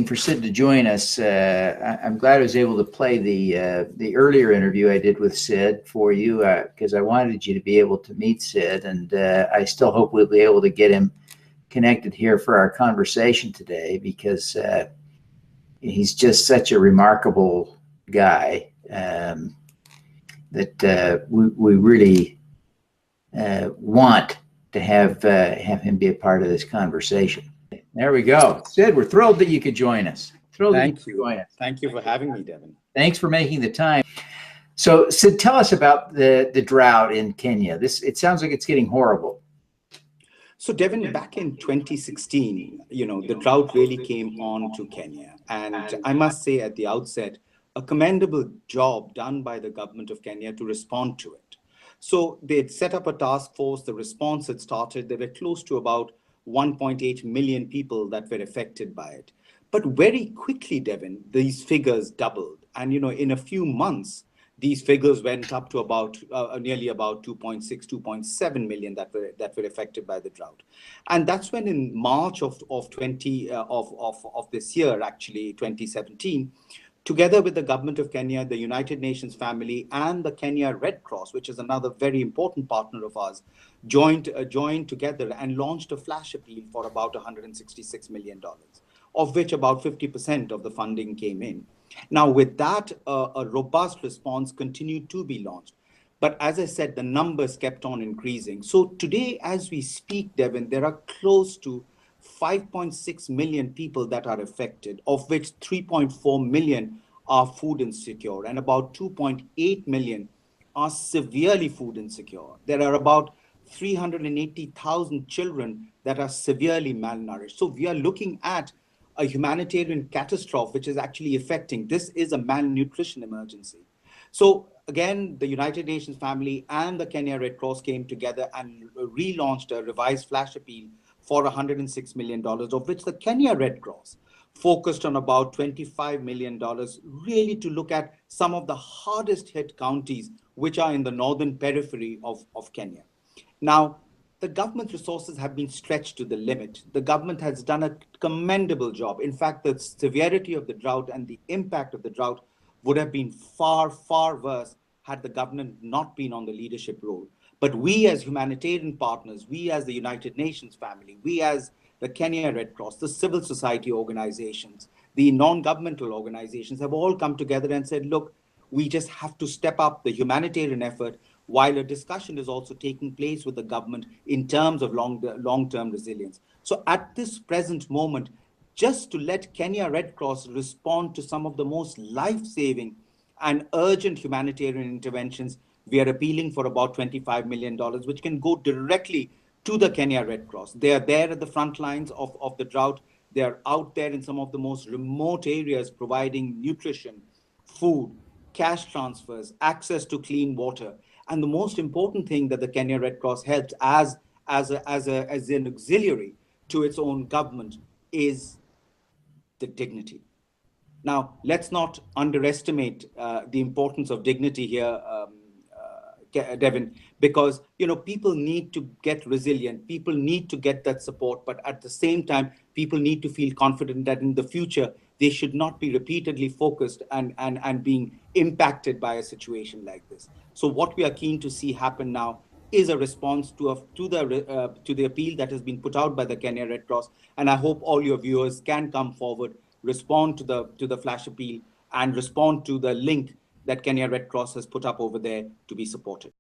For Sid to join us. I'm glad I was able to play the earlier interview I did with Sid for you because I wanted you to be able to meet Sid, and I still hope we'll be able to get him connected here for our conversation today because he's just such a remarkable guy that we really want to have him be a part of this conversation. There we go. Sid, we're thrilled that you could join us. Thank you. Thank you for having me, Devin. Thanks for making the time. So, Sid, tell us about the drought in Kenya. It sounds like it's getting horrible. So, Devin, back in 2016, the drought really came on to Kenya. And I must say at the outset, a commendable job done by the government of Kenya to respond to it. So they had set up a task force. The response had started. They were close to about 1.8 million people that were affected by it. But very quickly, Devin, these figures doubled. And, in a few months, these figures went up to about nearly about 2.6, 2.7 million that were affected by the drought. And that's when in March of this year, actually 2017, together with the government of Kenya, the United Nations family, and the Kenya Red Cross, which is another very important partner of ours, joined together and launched a flash appeal for about $166 million, of which about 50% of the funding came in. Now, with that, a robust response continued to be launched. But as I said, the numbers kept on increasing. So today, as we speak, Devin, there are close to 5.6 million people that are affected, of which 3.4 million are food insecure and about 2.8 million are severely food insecure. There are about 380,000 children that are severely malnourished. So we are looking at a humanitarian catastrophe, which is actually affecting. This is a malnutrition emergency. So again, the United Nations family and the Kenya Red Cross came together and relaunched a revised flash appeal for $106 million, of which the Kenya Red Cross focused on about $25 million, really to look at some of the hardest hit counties, which are in the northern periphery of Kenya. Now, the government resources have been stretched to the limit. The government has done a commendable job. In fact, the severity of the drought and the impact of the drought would have been far, far worse had the government not been on the leadership role. But we as humanitarian partners, we as the United Nations family, we as the Kenya Red Cross, the civil society organizations, the non-governmental organizations have all come together and said, look, we just have to step up the humanitarian effort while a discussion is also taking place with the government in terms of long-term resilience. So at this present moment, just to let Kenya Red Cross respond to some of the most life-saving and urgent humanitarian interventions, we are appealing for about $25 million, which can go directly to the Kenya Red Cross. They are there at the front lines of the drought. They are out there in some of the most remote areas providing nutrition, food, cash transfers, access to clean water. And the most important thing that the Kenya Red Cross helps as an auxiliary to its own government is the dignity. Now, let's not underestimate the importance of dignity here, Devin, because people need to get resilient, people need to get that support, but at the same time, people need to feel confident that in the future they should not be repeatedly focused and being impacted by a situation like this. So what we are keen to see happen now is a response to the appeal that has been put out by the Kenya Red Cross, and I hope all your viewers can come forward, respond to the flash appeal, and respond to the link that Kenya Red Cross has put up over there to be supported.